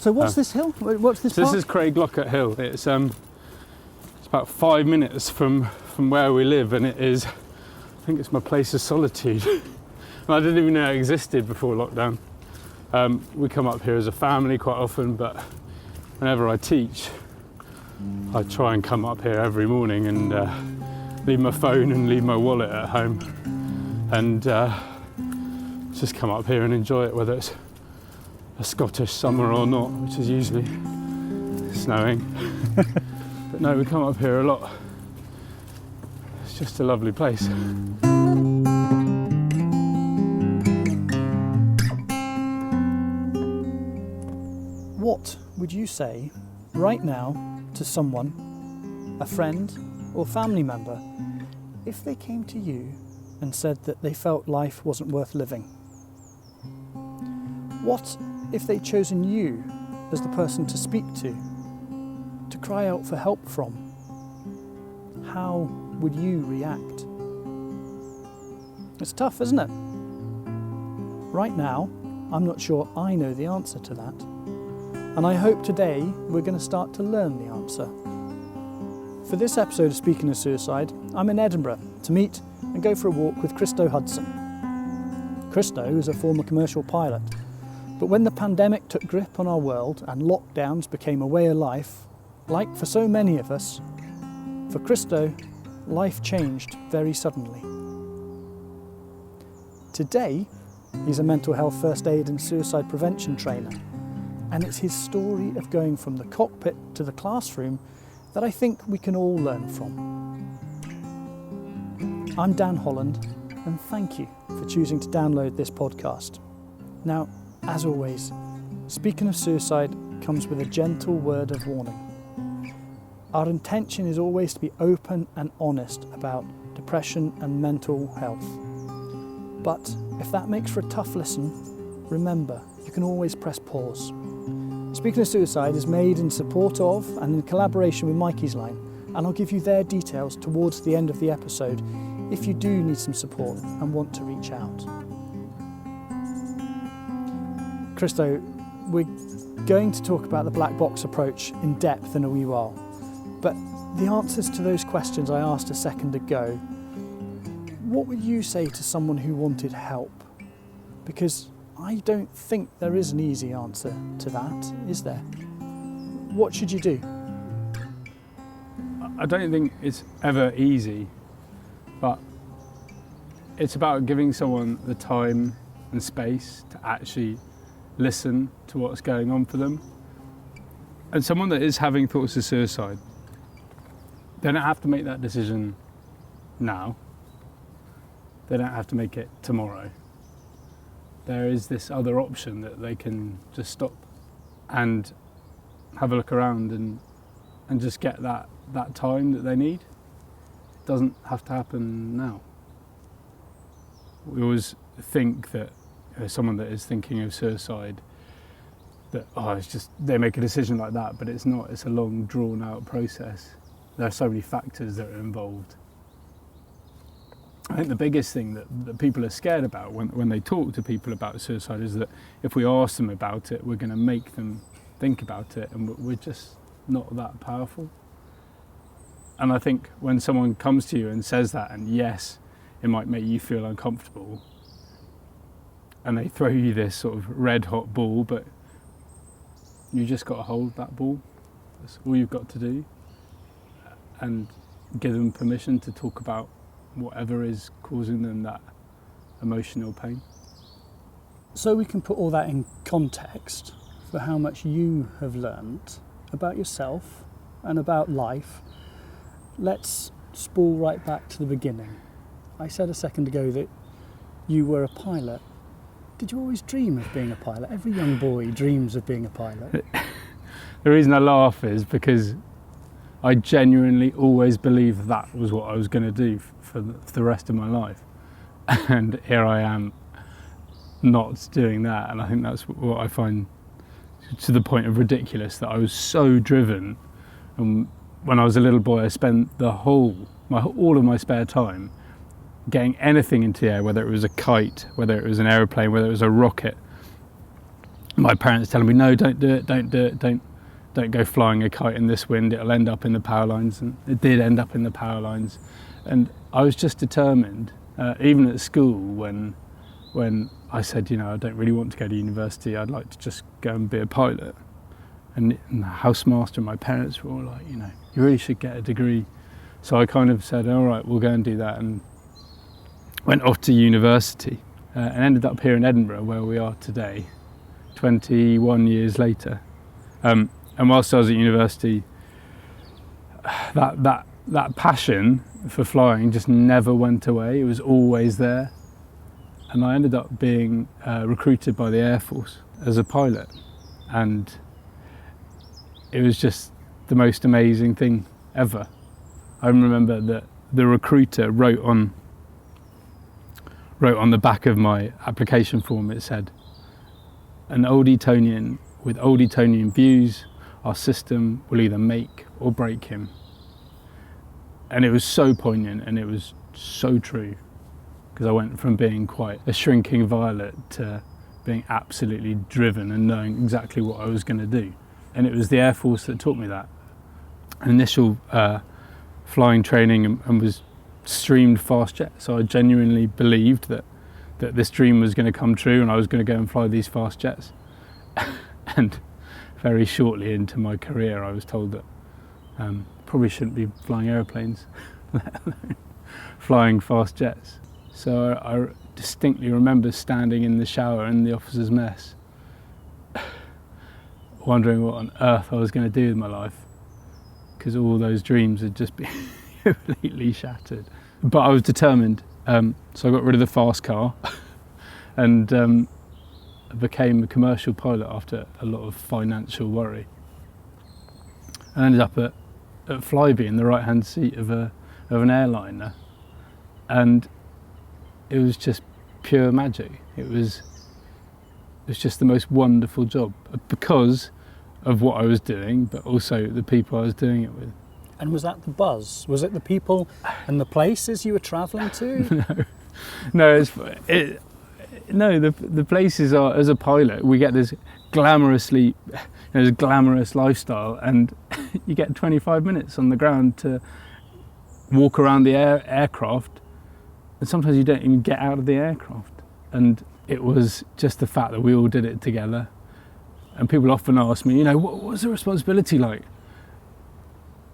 So what's this hill? What's this park? This is Craiglocket Hill. It's about 5 minutes from where we live, and it is, I think it's my place of solitude. I didn't even know it existed before lockdown. We come up here as a family quite often, but whenever I teach, I try and come up here every morning and leave my phone and leave my wallet at home, and just come up here and enjoy it, whether it's a Scottish summer or not, which is usually snowing. But no, we come up here a lot. It's just a lovely place. What would you say right now to someone, a friend or family member, if they came to you and said that they felt life wasn't worth living? What if they'd chosen you as the person to speak to cry out for help from? How would you react? It's tough, isn't it? Right now, I'm not sure I know the answer to that. And I hope today we're going to start to learn the answer. For this episode of Speaking of Suicide, I'm in Edinburgh to meet and go for a walk with Christo Hudson. Christo is a former commercial pilot, but when the pandemic took grip on our world and lockdowns became a way of life, like for so many of us, for Christo, life changed very suddenly. Today, he's a mental health first aid and suicide prevention trainer, and it's his story of going from the cockpit to the classroom that I think we can all learn from. I'm Dan Holland, and thank you for choosing to download this podcast. Now, as always, Speaking of Suicide comes with a gentle word of warning. Our intention is always to be open and honest about depression and mental health. But if that makes for a tough listen, remember, you can always press pause. Speaking of Suicide is made in support of and in collaboration with Mikey's Line, and I'll give you their details towards the end of the episode if you do need some support and want to reach out. Christo, we're going to talk about the black box approach in depth in a wee while, but the answers to those questions I asked a second ago, what would you say to someone who wanted help? Because I don't think there is an easy answer to that, is there? What should you do? I don't think it's ever easy, but it's about giving someone the time and space to actually listen to what's going on for them. And someone that is having thoughts of suicide, they don't have to make that decision now. They don't have to make it tomorrow. There is this other option that they can just stop and have a look around and just get that time that they need. It doesn't have to happen now. We always think that someone that is thinking of suicide, that it's just they make a decision like that, but it's not. It's a long, drawn out process. There are so many factors that are involved. I think the biggest thing that people are scared about when they talk to people about suicide is that if we ask them about it, we're going to make them think about it, and we're just not that powerful. And I think when someone comes to you and says that, and yes, it might make you feel uncomfortable, and they throw you this sort of red hot ball, but you just got to hold that ball. That's all you've got to do, and give them permission to talk about whatever is causing them that emotional pain. So we can put all that in context for how much you have learned about yourself and about life. Let's spool right back to the beginning. I said a second ago that you were a pilot. Did you always dream of being a pilot? Every young boy dreams of being a pilot. The reason I laugh is because I genuinely always believed that was what I was going to do for the rest of my life. And here I am not doing that. And I think that's what I find to the point of ridiculous, that I was so driven. And when I was a little boy, I spent all of my spare time getting anything into the air, whether it was a kite, whether it was an aeroplane, whether it was a rocket. my parents telling me, no, don't do it, don't go flying a kite in this wind, it'll end up in the power lines. And it did end up in the power lines. And I was just determined, even at school, when I said, I don't really want to go to university, I'd like to just go and be a pilot. And the housemaster and my parents were all like, you really should get a degree. So I kind of said, all right, we'll go and do that, and went off to university and ended up here in Edinburgh, where we are today, 21 years later. And whilst I was at university, that passion for flying just never went away. It was always there. And I ended up being recruited by the Air Force as a pilot. And it was just the most amazing thing ever. I remember that the recruiter wrote on the back of my application form, it said, an old Etonian with old Etonian views, our system will either make or break him. And it was so poignant, and it was so true, because I went from being quite a shrinking violet to being absolutely driven and knowing exactly what I was going to do. And it was the Air Force that taught me that. Initial flying training and was streamed fast jet, so I genuinely believed that this dream was going to come true, and I was going to go and fly these fast jets. And very shortly into my career, I was told that probably shouldn't be flying aeroplanes, let alone flying fast jets. So I distinctly remember standing in the shower in the officers' mess, wondering what on earth I was going to do with my life, because all those dreams had just been completely shattered. But I was determined, so I got rid of the fast car and became a commercial pilot after a lot of financial worry. I ended up at Flybe in the right-hand seat of an airliner, and it was just pure magic. It was just the most wonderful job, because of what I was doing, but also the people I was doing it with. And was that the buzz? Was it the people and the places you were travelling to? No, the places are, as a pilot, we get this glamorous lifestyle, and you get 25 minutes on the ground to walk around the aircraft, and sometimes you don't even get out of the aircraft. And it was just the fact that we all did it together. And people often ask me, what was the responsibility like?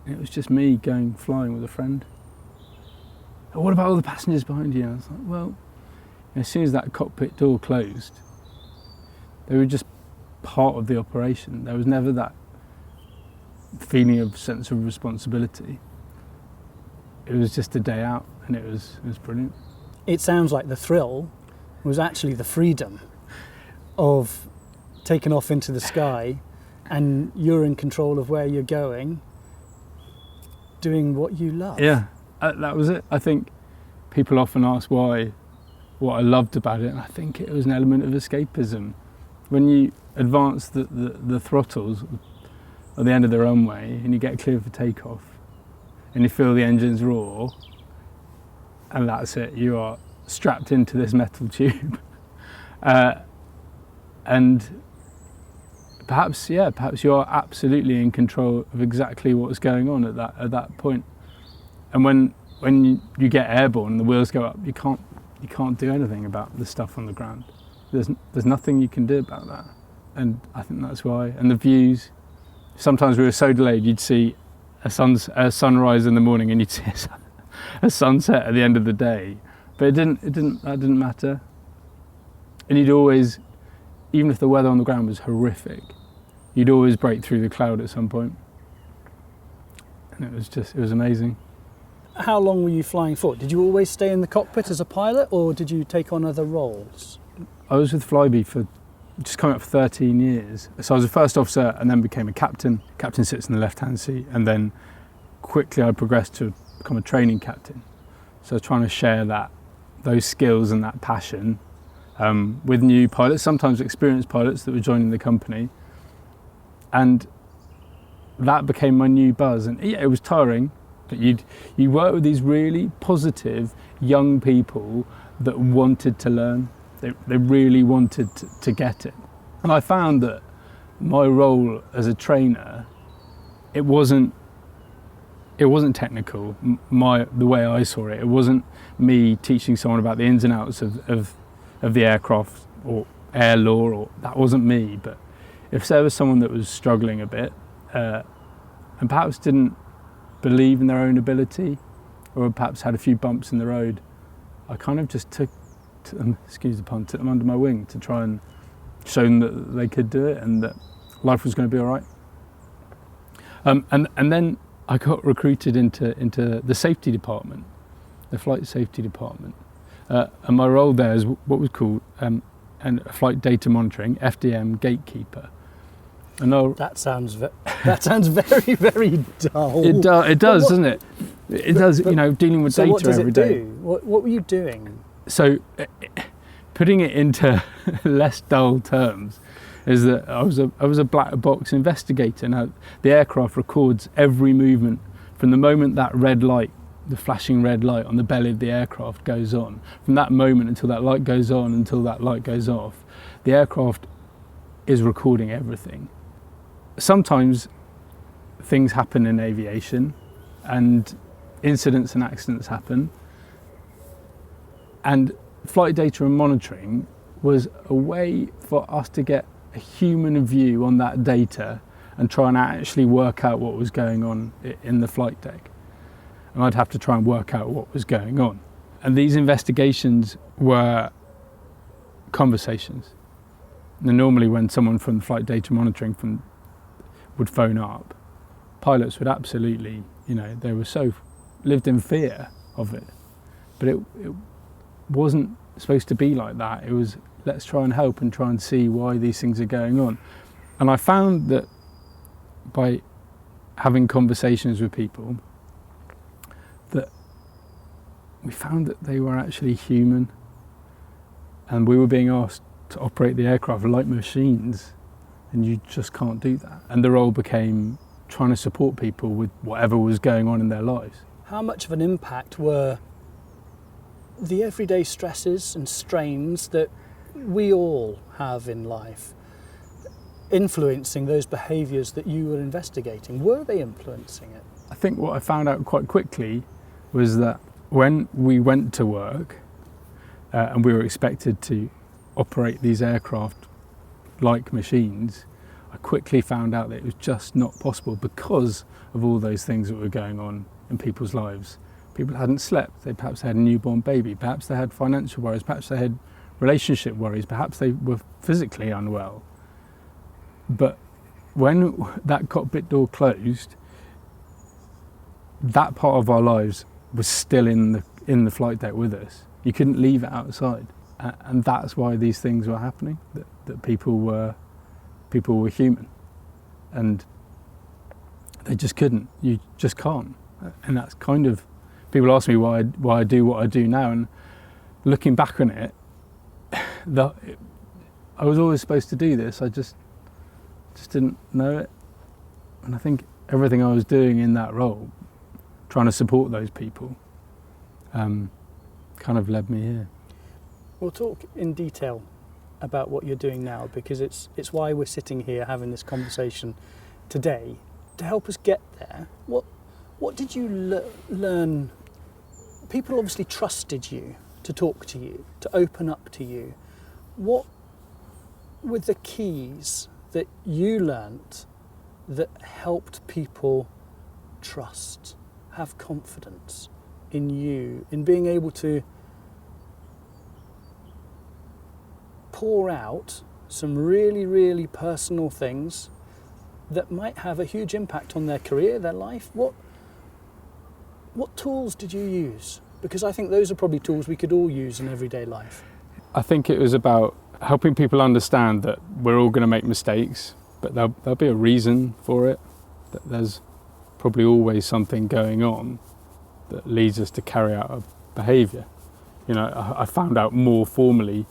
And it was just me going flying with a friend. And what about all the passengers behind you? And I was like, well, as soon as that cockpit door closed, they were just part of the operation. There was never that feeling of sense of responsibility. It was just a day out, and it was brilliant. It sounds like the thrill was actually the freedom of taking off into the sky, and you're in control of where you're going, doing what you love. Yeah, that was it. I think people often ask what I loved about it, and I think it was an element of escapism. When you advance the throttles at the end of the runway and you get clear for takeoff and you feel the engines roar, and that's it, you are strapped into this metal tube. And perhaps you are absolutely in control of exactly what's going on at that point. And when you get airborne and the wheels go up, you can't do anything about the stuff on the ground. There's nothing you can do about that. And I think that's why. And the views, sometimes we were so delayed, you'd see a sunrise in the morning and you'd see a sunset at the end of the day. But that didn't matter. And you'd always, even if the weather on the ground was horrific, you'd always break through the cloud at some point. And it was amazing. How long were you flying for? Did you always stay in the cockpit as a pilot, or did you take on other roles? I was with Flybe for just coming up for 13 years. So I was a first officer and then became a captain. Captain sits in the left-hand seat, and then quickly I progressed to become a training captain. So I was trying to share those skills and that passion with new pilots, sometimes experienced pilots that were joining the company. And that became my new buzz. And yeah, it was tiring, but you work with these really positive young people that wanted to learn. They really wanted to get it. And I found that my role as a trainer, it wasn't technical. The way I saw it, it wasn't me teaching someone about the ins and outs of the aircraft or air law, or that wasn't me. But if there was someone that was struggling a bit and perhaps didn't believe in their own ability, or perhaps had a few bumps in the road, I kind of just took them, excuse the pun, took them under my wing to try and show them that they could do it and that life was going to be all right. And then I got recruited into the safety department, the flight safety department. And my role there is what was called flight data monitoring, FDM gatekeeper. And that sounds very, very dull. It does, doesn't it? It does, dealing with data every day. Do? What were you doing? So, putting it into less dull terms, is that I was a black box investigator. Now, the aircraft records every movement from the moment that red light, the flashing red light on the belly of the aircraft goes on. From that moment until that light goes on, until that light goes off, the aircraft is recording everything. Sometimes things happen in aviation and incidents and accidents happen, and flight data and monitoring was a way for us to get a human view on that data and try and actually work out what was going on in the flight deck. And I'd have to try and work out what was going on. And these investigations were conversations. And normally when someone from flight data monitoring would phone up, pilots would absolutely, they were so lived in fear of it. But it wasn't supposed to be like that. It was, let's try and help and try and see why these things are going on. And I found that by having conversations with people, that we found that they were actually human, and we were being asked to operate the aircraft like machines, and you just can't do that. And the role became trying to support people with whatever was going on in their lives. How much of an impact were the everyday stresses and strains that we all have in life influencing those behaviours that you were investigating? Were they influencing it? I think what I found out quite quickly was that when we went to work and we were expected to operate these aircraft like machines, I quickly found out that it was just not possible because of all those things that were going on in people's lives. People hadn't slept, they perhaps had a newborn baby, perhaps they had financial worries, perhaps they had relationship worries, perhaps they were physically unwell. But when that cockpit door closed, that part of our lives was still in the flight deck with us. You couldn't leave it outside. And that's why these things were happening, that people were human. And they just couldn't. You just can't. And that's kind of, people ask me why I do what I do now, and looking back on it, I was always supposed to do this. I just didn't know it. And I think everything I was doing in that role, trying to support those people, kind of led me here. We'll talk in detail about what you're doing now, because it's why we're sitting here having this conversation today, to help us get there. What did you learn? People obviously trusted you to talk to you, to open up to you. What were the keys that you learnt that helped people trust, have confidence in you, in being able to pour out some really, really personal things that might have a huge impact on their career, their life? What tools did you use? Because I think those are probably tools we could all use in everyday life. I think it was about helping people understand that we're all going to make mistakes, but there'll be a reason for it, that there's probably always something going on that leads us to carry out a behaviour. I found out more formally,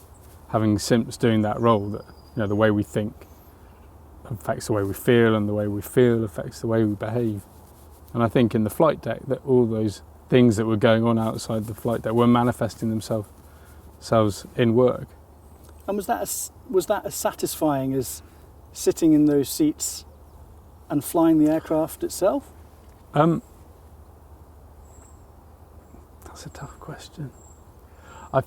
having since doing that role, that the way we think affects the way we feel, and the way we feel affects the way we behave. And I think in the flight deck, that all those things that were going on outside the flight deck were manifesting themselves in work. And was that as satisfying as sitting in those seats and flying the aircraft itself? That's a tough question. I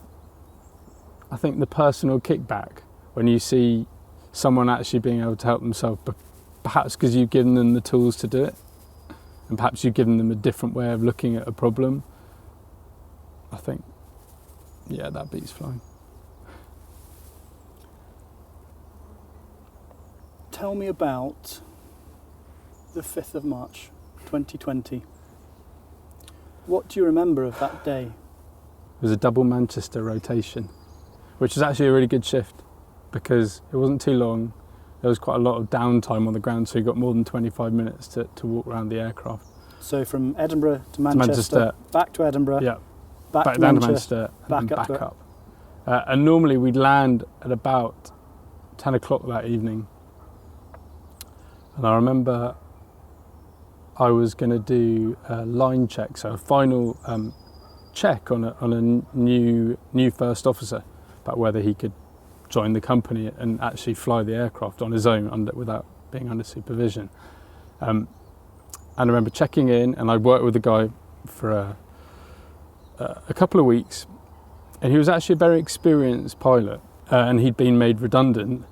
think the personal kickback when you see someone actually being able to help themselves, perhaps because you've given them the tools to do it, and perhaps you've given them a different way of looking at a problem. I think, yeah, that beats flying. Tell me about the 5th of March 2020. What do you remember of that day? It was a double Manchester rotation, which was actually a really good shift because it wasn't too long. There was quite a lot of downtime on the ground, so you got more than 25 minutes to walk around the aircraft. So from Edinburgh to Manchester, back to Edinburgh, yeah, back to down Manchester, to Manchester, and back then up. And normally we'd land at about 10 o'clock that evening. And I remember I was going to do a line check, so a final check on a new first officer about whether he could join the company and actually fly the aircraft on his own without being under supervision. And I remember checking in, and I'd worked with the guy for a couple of weeks, and he was actually a very experienced pilot, and he'd been made redundant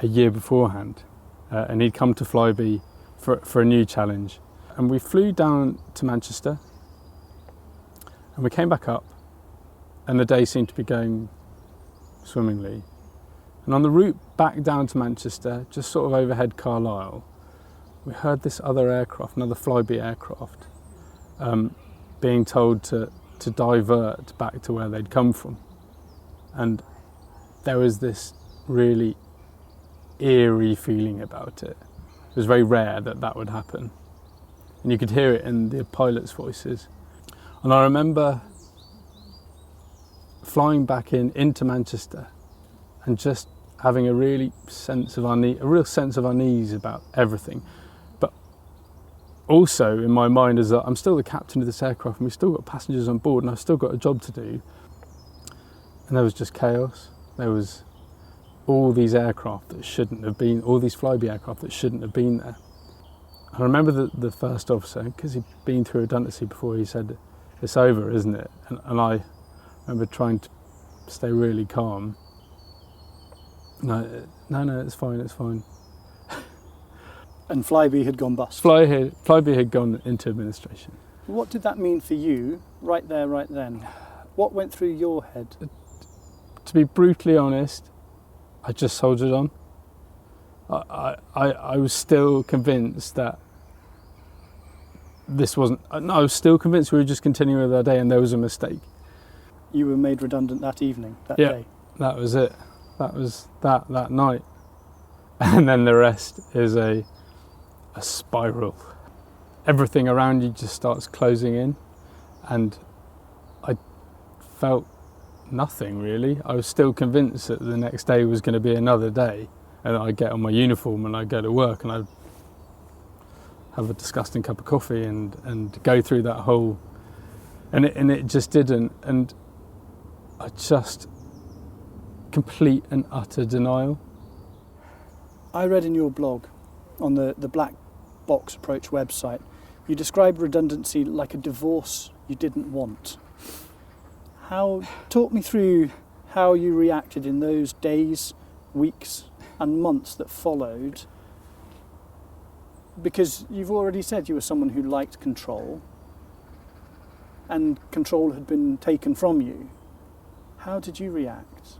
a year beforehand, and he'd come to Flybe for a new challenge. And we flew down to Manchester, and we came back up, and the day seemed to be going swimmingly. And on the route back down to Manchester, just sort of overhead Carlisle, we heard this other aircraft, another Flybe aircraft, being told to divert back to where they'd come from. And there was this really eerie feeling about it. It was very rare that would happen. And you could hear it in the pilots' voices. And I remember flying back into Manchester and just having a real sense of unease about everything. But also in my mind is that I'm still the captain of this aircraft, and we've still got passengers on board, and I've still got a job to do. And there was just chaos. There was all these aircraft that shouldn't have been, all these Flybe aircraft that shouldn't have been there. I remember the first officer, because he'd been through redundancy before, he said, "It's over, isn't it?" And I remember trying to stay really calm. No, it's fine. And Flybe had gone bust. Flybe had gone into administration. What did that mean for you, right there, right then? What went through your head? To be brutally honest, I just soldiered on. I was still convinced that this wasn't... No, I was still convinced we were just continuing with our day, and there was a mistake. You were made redundant that evening, that yeah, day? That was it. That was that night. And then the rest is a spiral. Everything around you just starts closing in, and I felt nothing really. I was still convinced that the next day was going to be another day, and I'd get on my uniform and I'd go to work and I'd have a disgusting cup of coffee and go through that whole... And it just didn't. And I just... complete and utter denial. I read in your blog on the Black Box Approach website, you described redundancy like a divorce you didn't want. Talk me through how you reacted in those days, weeks and months that followed, because you've already said you were someone who liked control, and control had been taken from you. How did you react?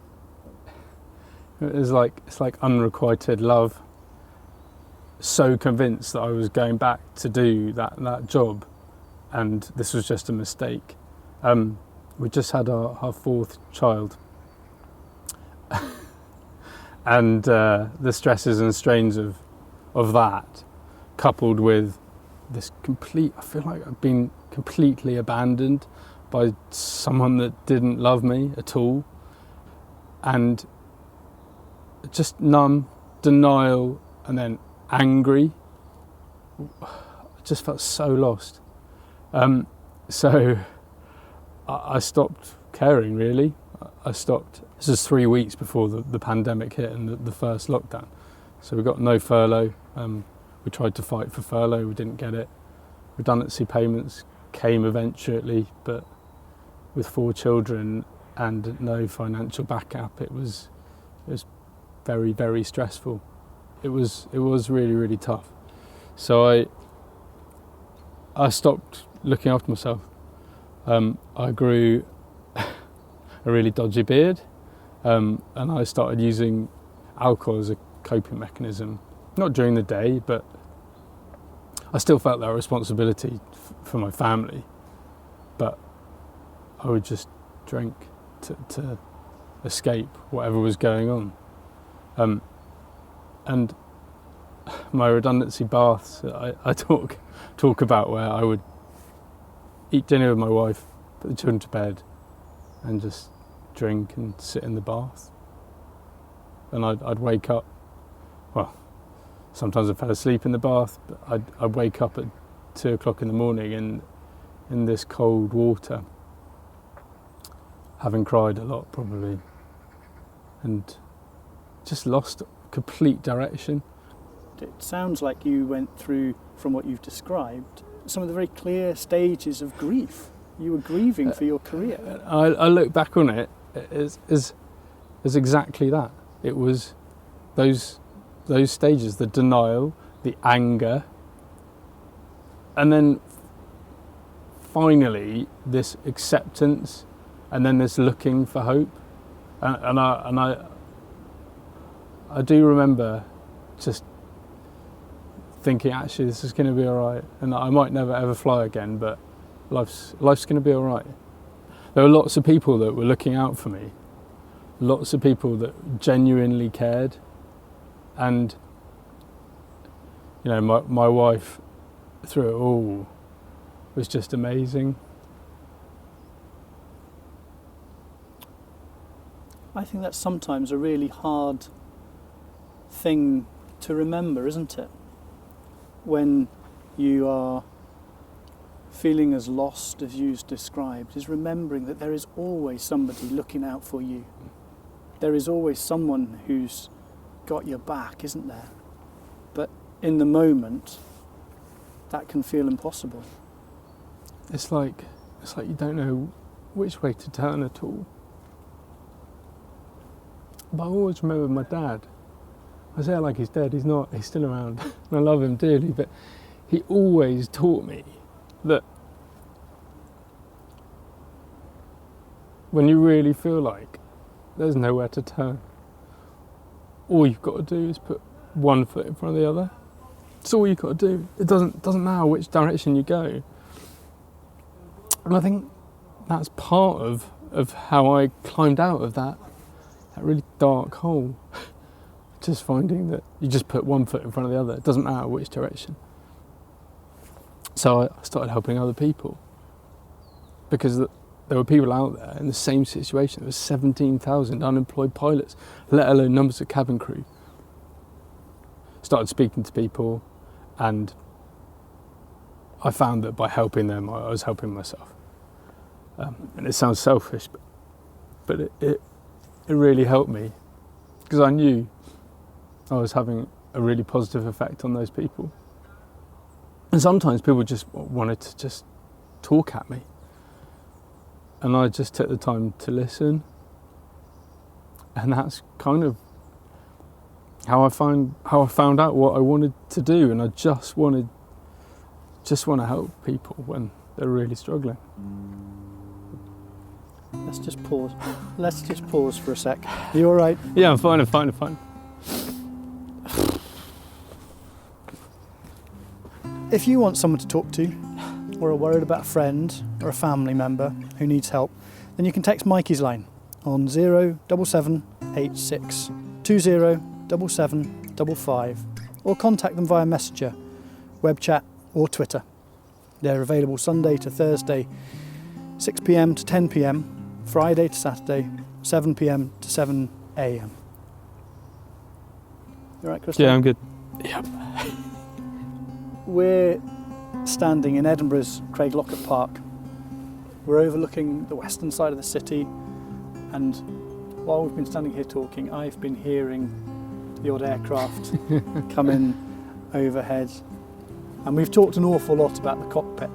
It's like unrequited love. So convinced that I was going back to do that job, and this was just a mistake. We just had our fourth child, and the stresses and strains of that, coupled with this I feel like I've been completely abandoned by someone that didn't love me at all, and just numb, denial, and then angry. I just felt so lost. So I stopped caring really, I stopped. This is 3 weeks before the pandemic hit and the first lockdown. So we got no furlough. We tried to fight for furlough, we didn't get it. Redundancy payments came eventually, but with 4 children and no financial backup, it was very, very stressful. It was really, really tough. So I stopped looking after myself. I grew a really dodgy beard, and I started using alcohol as a coping mechanism. Not during the day, but I still felt that responsibility for my family. But I would just drink to escape whatever was going on. And my redundancy baths, I talk about where I would eat dinner with my wife, put the children to bed, and just drink and sit in the bath. And I'd wake up. Well, sometimes I fell asleep in the bath, but I'd wake up at 2 o'clock in the morning in this cold water, having cried a lot probably, and just lost complete direction. It sounds like you went through, from what you've described, some of the very clear stages of grief. You were grieving for your career. I look back on it as exactly that. It was those stages, the denial, the anger, and then finally this acceptance, and then this looking for hope. And I do remember just thinking, actually, this is going to be all right, and I might never ever fly again, but life's going to be all right. There were lots of people that were looking out for me, lots of people that genuinely cared, and you know, my wife through it all was just amazing. I think that's sometimes a really hard thing to remember, isn't it? When you are feeling as lost as you've described, is remembering that there is always somebody looking out for you. There is always someone who's got your back, isn't there? But in the moment, that can feel impossible. It's like you don't know which way to turn at all. But I always remember my dad. I say it like he's dead, he's not, he's still around. And I love him dearly, but he always taught me that when you really feel like there's nowhere to turn, all you've got to do is put one foot in front of the other. That's all you've got to do. It doesn't matter which direction you go. And I think that's part of how I climbed out of that really dark hole. Just finding that you just put one foot in front of the other. It doesn't matter which direction. So I started helping other people, because there were people out there in the same situation. There was 17,000 unemployed pilots, let alone numbers of cabin crew. Started speaking to people, and I found that by helping them, I was helping myself. And it sounds selfish, but it really helped me, because I knew I was having a really positive effect on those people. And sometimes people just wanted to just talk at me, and I just took the time to listen. And that's kind of how I found out what I wanted to do. And I just want to help people when they're really struggling. Let's just pause. Let's just pause for a sec. Are you all right? Yeah, I'm fine. If you want someone to talk to, or are worried about a friend or a family member who needs help, then you can text Mikey's line on 07786 207755, or contact them via Messenger, web chat or Twitter. They're available Sunday to Thursday, 6 p.m. to 10 p.m, Friday to Saturday, 7 p.m. to 7 a.m. You all right, Christo? Yeah, I'm good. Yep. We're standing in Edinburgh's Craiglockett Park. We're overlooking the western side of the city, And while we've been standing here talking, I've been hearing the odd aircraft come in overhead. And we've talked an awful lot about the cockpit.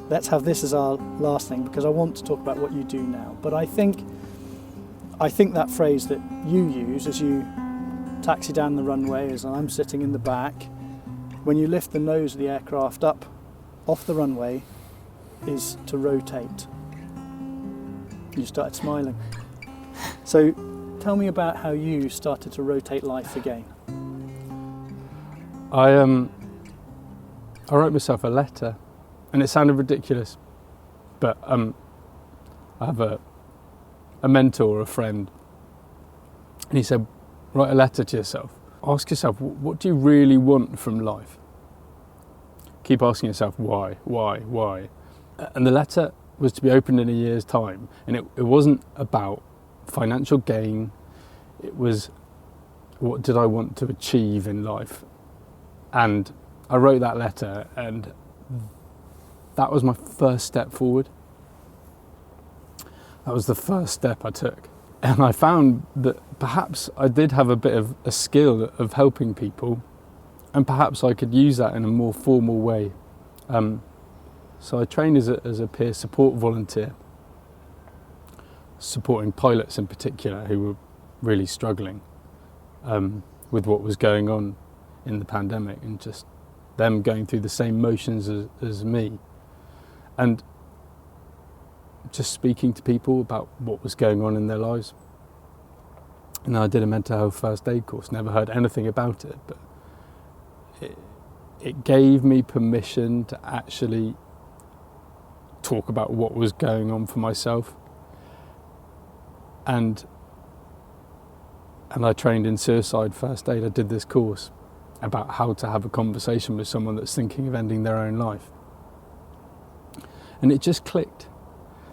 Let's have this as our last thing, because I want to talk about what you do now. But I think that phrase that you use as you taxi down the runway, as I'm sitting in the back, when you lift the nose of the aircraft up off the runway, is to rotate. You started smiling. So tell me about how you started to rotate life again. I wrote myself a letter, and it sounded ridiculous, but I have a mentor, a friend, and he said, write a letter to yourself. Ask yourself, what do you really want from life? Keep asking yourself, why? And the letter was to be opened in a year's time, and it wasn't about financial gain. It was, what did I want to achieve in life? And I wrote that letter, and that was my first step forward. That was the first step I took. And I found that perhaps I did have a bit of a skill of helping people, and perhaps I could use that in a more formal way. So I trained as a peer support volunteer, supporting pilots in particular who were really struggling with what was going on in the pandemic, and just them going through the same motions as me. And just speaking to people about what was going on in their lives. And I did a mental health first aid course, never heard anything about it, but it gave me permission to actually talk about what was going on for myself. And I trained in suicide first aid. I did this course about how to have a conversation with someone that's thinking of ending their own life. And it just clicked.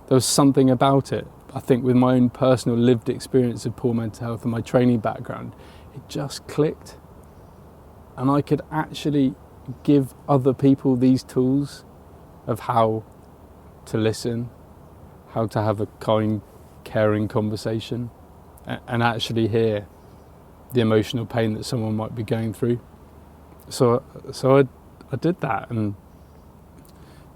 There was something about it. I think with my own personal lived experience of poor mental health and my training background, it just clicked. And I could actually give other people these tools of how to listen, how to have a kind, caring conversation, and actually hear the emotional pain that someone might be going through. So I did that, and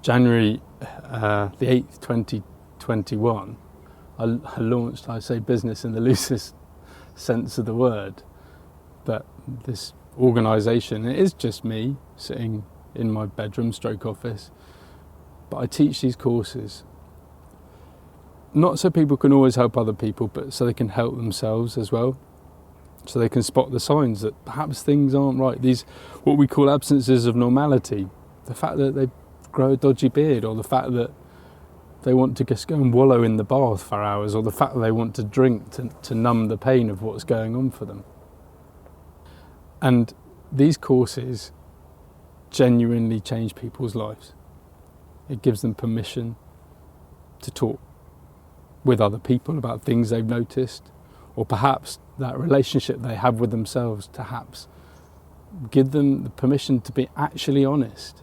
January the 8th, 2021, I launched, I say business in the loosest sense of the word, but this organisation, it is just me sitting in my bedroom / office, but I teach these courses, not so people can always help other people, but so they can help themselves as well, so they can spot the signs that perhaps things aren't right, these what we call absences of normality, the fact that they grow a dodgy beard, or the fact that they want to just go and wallow in the bath for hours, or the fact that they want to drink to numb the pain of what's going on for them. And these courses genuinely change people's lives. It gives them permission to talk with other people about things they've noticed, or perhaps that relationship they have with themselves, to perhaps give them the permission to be actually honest.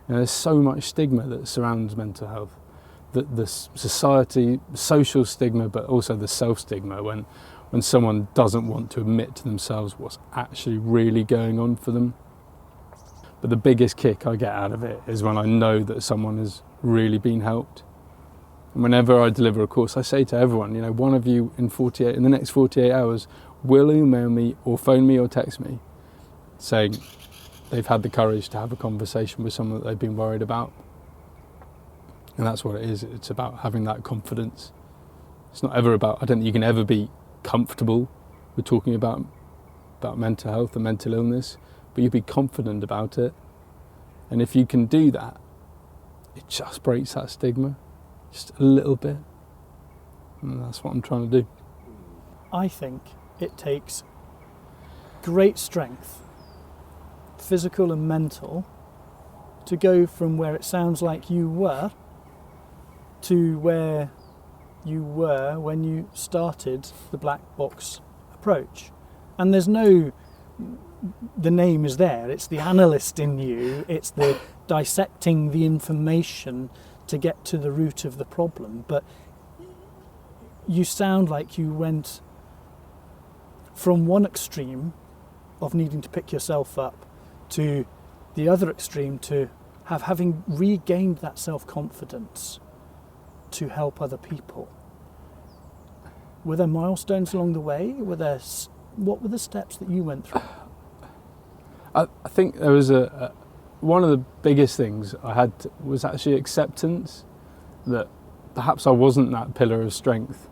And there's so much stigma that surrounds mental health. The society, social stigma, but also the self-stigma when someone doesn't want to admit to themselves what's actually really going on for them. But the biggest kick I get out of it is when I know that someone has really been helped. And whenever I deliver a course, I say to everyone, one of you in the next 48 hours will email me or phone me or text me saying they've had the courage to have a conversation with someone that they've been worried about. And that's what it is. It's about having that confidence. It's not ever about, I don't think you can ever be comfortable with talking about mental health and mental illness, but you be confident about it. And if you can do that, it just breaks that stigma, just a little bit. And that's what I'm trying to do. I think it takes great strength, physical and mental, to go from where it sounds like you were to where you were when you started the black box approach. And there's the name is there, it's the analyst in you, it's the dissecting the information to get to the root of the problem. But you sound like you went from one extreme of needing to pick yourself up to the other extreme to having regained that self-confidence to help other people. Were there milestones along the way? What were the steps that you went through? I think there was one of the biggest things I had was actually acceptance that perhaps I wasn't that pillar of strength,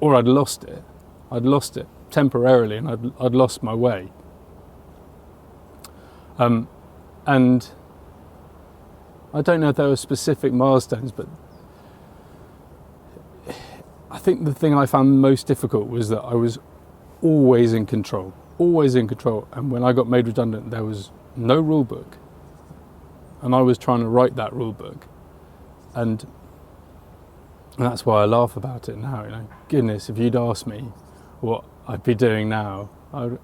or I'd lost it. I'd lost it temporarily, and I'd lost my way. And I don't know if there were specific milestones, but I think the thing I found most difficult was that I was always in control. And when I got made redundant, there was no rule book. And I was trying to write that rule book. And that's why I laugh about it now. You know, goodness, if you'd asked me what I'd be doing now, I would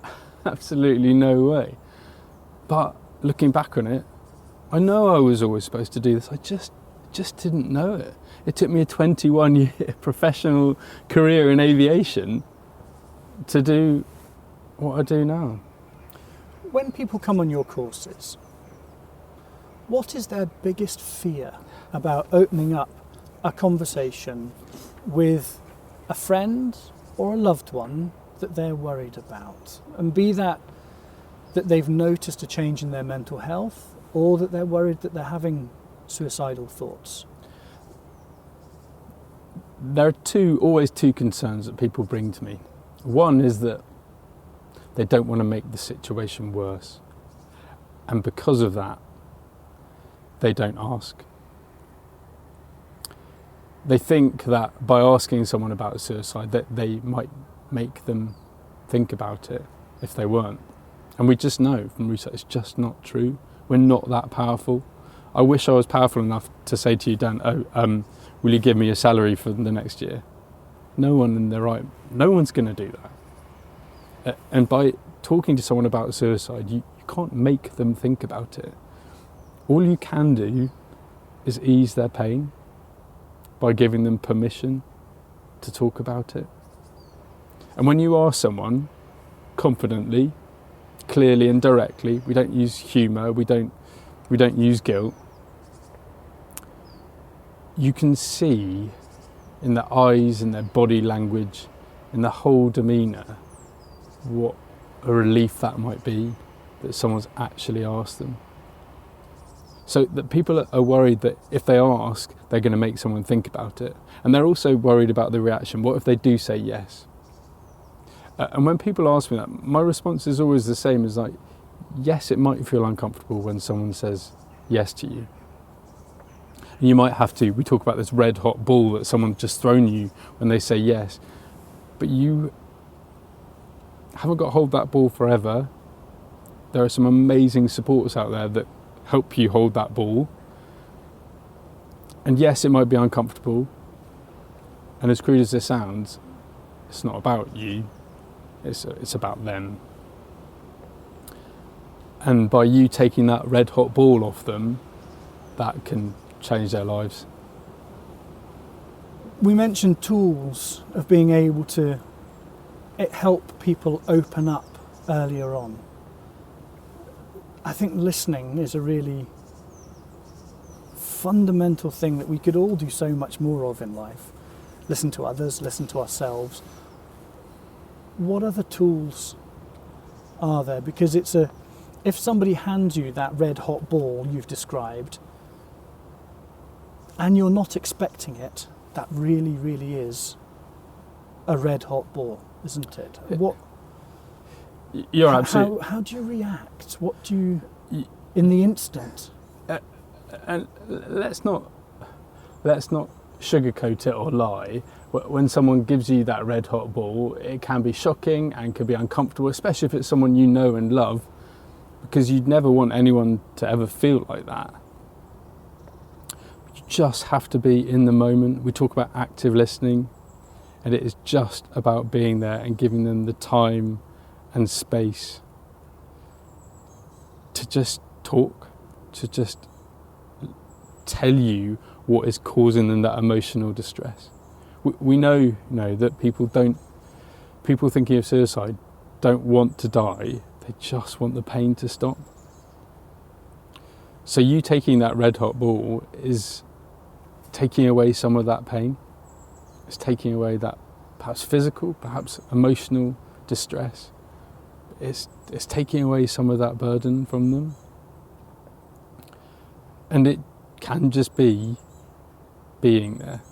absolutely no way. But looking back on it, I know I was always supposed to do this. I just didn't know it. It took me a 21-year professional career in aviation to do what I do now. When people come on your courses, what is their biggest fear about opening up a conversation with a friend or a loved one that they're worried about? And be that they've noticed a change in their mental health, or that they're worried that they're having suicidal thoughts. There are always two concerns that people bring to me. One is that they don't want to make the situation worse. And because of that, they don't ask. They think that by asking someone about suicide, that they might make them think about it if they weren't. And we just know from research it's just not true. We're not that powerful. I wish I was powerful enough to say to you, Dan, will you give me a salary for the next year? No one's going to do that. And by talking to someone about suicide, you can't make them think about it. All you can do is ease their pain by giving them permission to talk about it. And when you ask someone confidently, clearly and directly, we don't use humour, we don't use guilt, you can see in their eyes, in their body language, in the whole demeanour, what a relief that might be that someone's actually asked them. So that people are worried that if they ask, they're going to make someone think about it. And they're also worried about the reaction. What if they do say yes? And when people ask me that, my response is always the same as like, yes, it might feel uncomfortable when someone says yes to you. And you might have to, we talk about this red hot ball that someone's just thrown you when they say yes, but you haven't got to hold that ball forever. There are some amazing supporters out there that help you hold that ball. And yes, it might be uncomfortable. And as crude as this sounds, it's not about you. It's about them. And by you taking that red hot ball off them, that can change their lives. We mentioned tools of being able to help people open up earlier on. I think listening is a really fundamental thing that we could all do so much more of in life. Listen to others, listen to ourselves. What other tools are there? Because if somebody hands you that red hot ball you've described, and you're not expecting it, that really, really is a red hot ball, isn't it? You're absolutely. How do you react? What do you, in the instant? And let's not sugarcoat it or lie. When someone gives you that red hot ball, it can be shocking and can be uncomfortable, especially if it's someone you know and love, because you'd never want anyone to ever feel like that. You just have to be in the moment. We talk about active listening, and it is just about being there and giving them the time and space to just talk, to just tell you what is causing them that emotional distress. We know, that people thinking of suicide don't want to die. They just want the pain to stop. So you taking that red hot ball is taking away some of that pain. It's taking away that perhaps physical, perhaps emotional distress. It's taking away some of that burden from them. And it can just be being there.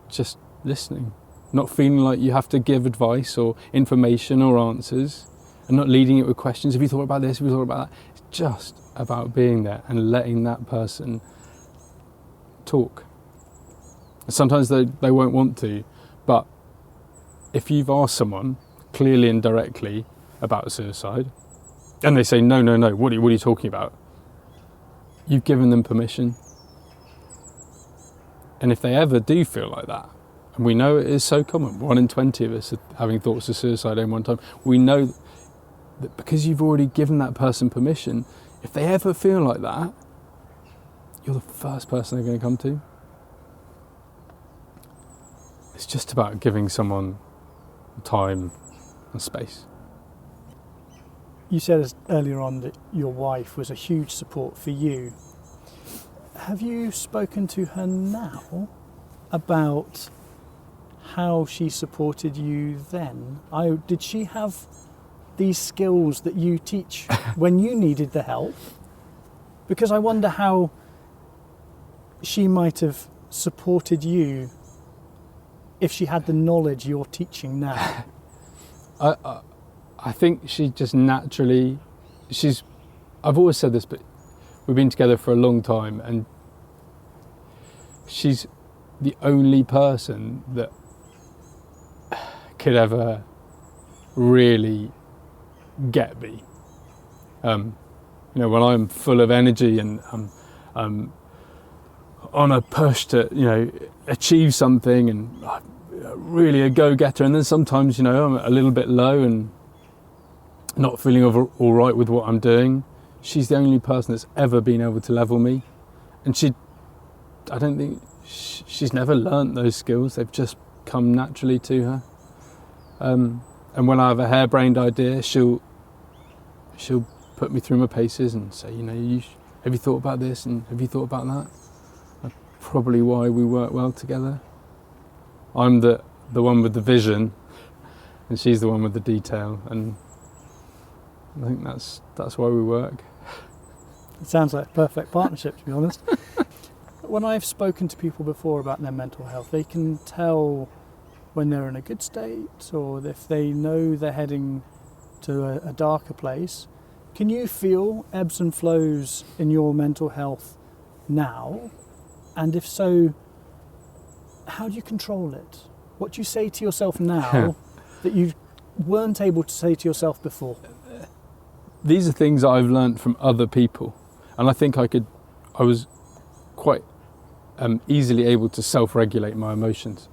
Just listening. Not feeling like you have to give advice or information or answers, and not leading it with questions. Have you thought about this? Have you thought about that? It's just about being there and letting that person talk. Sometimes they won't want to, but if you've asked someone clearly and directly about suicide, and they say, no, what are you talking about? You've given them permission. And if they ever do feel like that, and we know it is so common, 1 in 20 of us are having thoughts of suicide in one time, we know that because you've already given that person permission, if they ever feel like that, you're the first person they're going to come to. It's just about giving someone time and space. You said earlier on that your wife was a huge support for you. Have you spoken to her now about how she supported you then? Did she have these skills that you teach when you needed the help? Because I wonder how she might have supported you if she had the knowledge you're teaching now. I think she just naturally, I've always said this, but we've been together for a long time, and she's the only person that could ever really get me. When I'm full of energy and I'm on a push to, achieve something, and really a go-getter, and then sometimes, I'm a little bit low and not feeling all right with what I'm doing. She's the only person that's ever been able to level me, and I don't think she's never learnt those skills. They've just come naturally to her. And when I have a harebrained idea, she'll put me through my paces and say, have you thought about this and have you thought about that? That's probably why we work well together. I'm the one with the vision, and she's the one with the detail, and I think that's why we work. It sounds like a perfect partnership, to be honest. When I've spoken to people before about their mental health, they can tell when they're in a good state, or if they know they're heading to a darker place. Can you feel ebbs and flows in your mental health now? And if so, how do you control it? What do you say to yourself now that you weren't able to say to yourself before? These are things I've learnt from other people, and I think I was quite easily able to self-regulate my emotions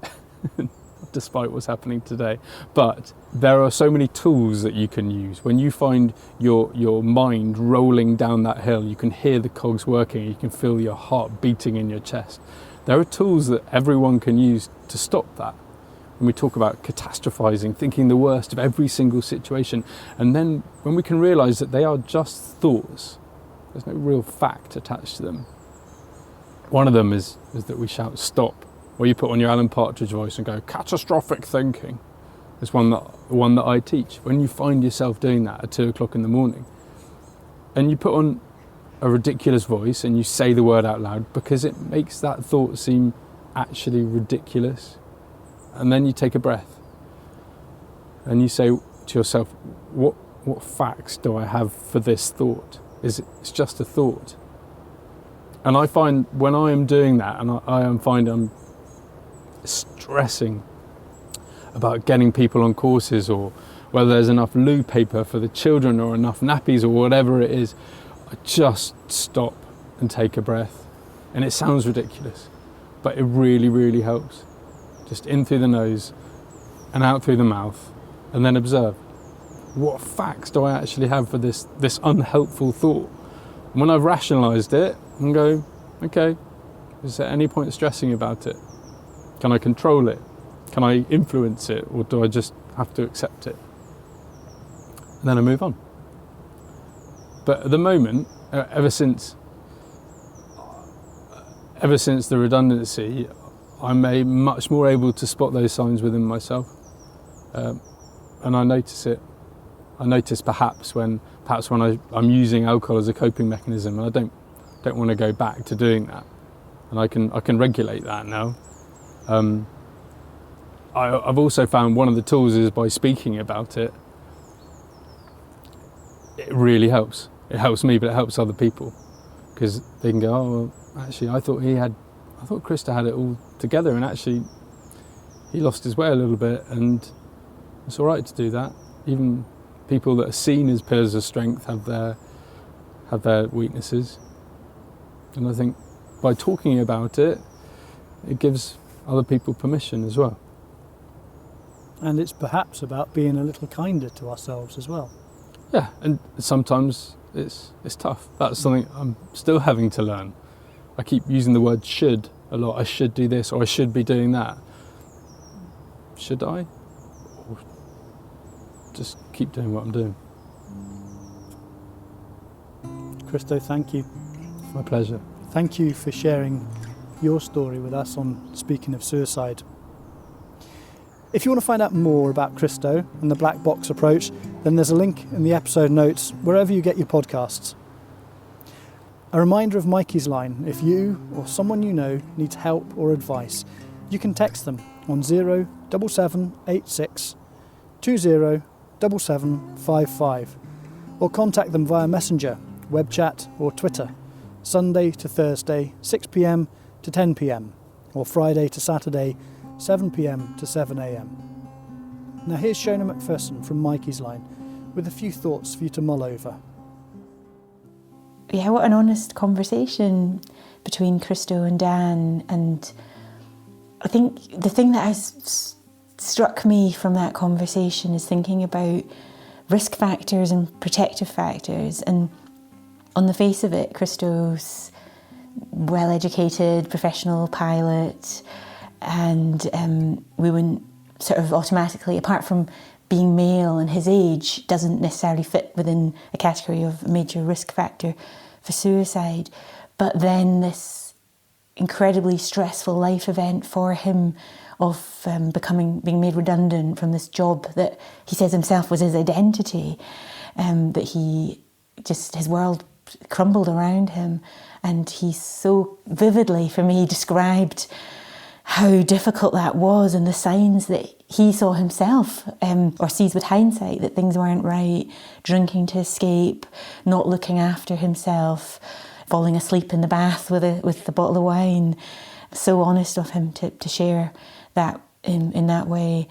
despite what's happening today. But there are so many tools that you can use. When you find your mind rolling down that hill, you can hear the cogs working, you can feel your heart beating in your chest. There are tools that everyone can use to stop that. When we talk about catastrophizing, thinking the worst of every single situation, and then when we can realise that they are just thoughts, there's no real fact attached to them. One of them is that we shout stop, or you put on your Alan Partridge voice and go, catastrophic thinking. It's one that I teach. When you find yourself doing that at 2 o'clock in the morning, and you put on a ridiculous voice and you say the word out loud, because it makes that thought seem actually ridiculous. And then you take a breath and you say to yourself, what facts do I have for this thought? It's just a thought. And I find when I am doing that, and I'm stressing about getting people on courses, or whether there's enough loo paper for the children or enough nappies or whatever it is, I just stop and take a breath. And it sounds ridiculous, but it really, really helps. Just in through the nose and out through the mouth, and then observe. What facts do I actually have for this unhelpful thought? And when I've rationalised it, and go, okay, is there any point stressing about it? Can I control it? Can I influence it? Or do I just have to accept it? And then I move on. But at the moment, ever since the redundancy, I'm much more able to spot those signs within myself. And I notice it. I notice perhaps when I'm using alcohol as a coping mechanism, and I don't want to go back to doing that. And I can regulate that now. I've also found one of the tools is by speaking about it. It really helps. It helps me, but it helps other people, because they can go, oh, well, actually, I thought Christo had it all together, and actually, he lost his way a little bit, and it's all right to do that. Even people that are seen as pillars of strength have their weaknesses, and I think by talking about it, it gives other people permission as well. And it's perhaps about being a little kinder to ourselves as well. Yeah, and sometimes it's tough. That's something I'm still having to learn. I keep using the word should a lot. I should do this, or I should be doing that. Should I? Or just keep doing what I'm doing? Christo, thank you. My pleasure. Thank you for sharing your story with us on Speaking of Suicide. If you want to find out more about Christo and the black box approach, then there's a link in the episode notes wherever you get your podcasts. A reminder of Mikey's line: if you or someone you know needs help or advice, you can text them on 07786 207755 or contact them via Messenger, web chat or Twitter, Sunday to Thursday 6 p.m. to 10 p.m. or Friday to Saturday 7 p.m. to 7 a.m. Now here's Shona McPherson from Mikey's Line with a few thoughts for you to mull over. Yeah, what an honest conversation between Christo and Dan. And I think the thing that has struck me from that conversation is thinking about risk factors and protective factors. And on the face of it, Christo's well-educated professional pilot, and we wouldn't sort of automatically, apart from being male and his age, doesn't necessarily fit within a category of a major risk factor for suicide. But then this incredibly stressful life event for him of being made redundant from this job that he says himself was his identity, that his world crumbled around him. And he so vividly, for me, described how difficult that was and the signs that he saw himself, or sees with hindsight, that things weren't right, drinking to escape, not looking after himself, falling asleep in the bath with the bottle of wine. So honest of him to share that in that way.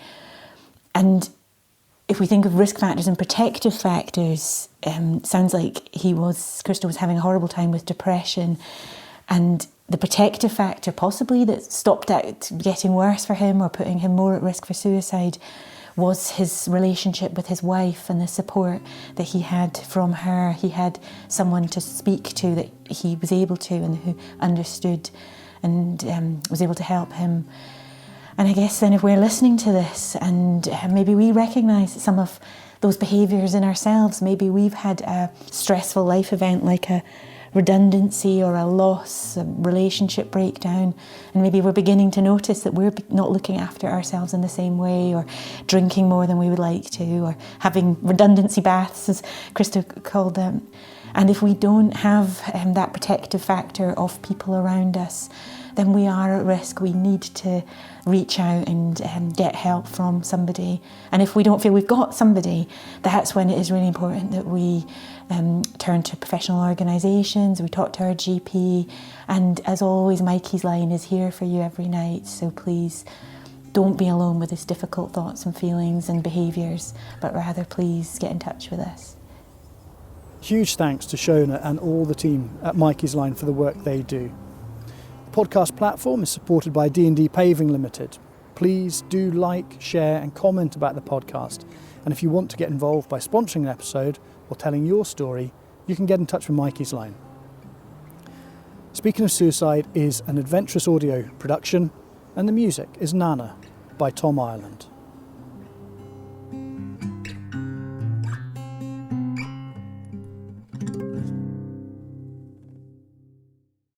And if we think of risk factors and protective factors, sounds like Christo was having a horrible time with depression, and the protective factor possibly that stopped it getting worse for him or putting him more at risk for suicide was his relationship with his wife and the support that he had from her. He had someone to speak to that he was able to, and who understood and was able to help him. And I guess then if we're listening to this and maybe we recognise some of those behaviours in ourselves, maybe we've had a stressful life event like a redundancy or a loss, a relationship breakdown, and maybe we're beginning to notice that we're not looking after ourselves in the same way, or drinking more than we would like to, or having redundancy baths, as Christo called them. And if we don't have that protective factor of people around us, then we are at risk. We need to reach out and get help from somebody. And if we don't feel we've got somebody, that's when it is really important that we turn to professional organisations, we talk to our GP. And as always, Mikey's Line is here for you every night. So please don't be alone with these difficult thoughts and feelings and behaviours, but rather please get in touch with us. Huge thanks to Shona and all the team at Mikey's Line for the work they do. The podcast platform is supported by D&D Paving Limited. Please do like, share and comment about the podcast. And if you want to get involved by sponsoring an episode or telling your story, you can get in touch with Mikey's Line. Speaking of Suicide is an adventurous audio production. And the music is Nana by Tom Ireland.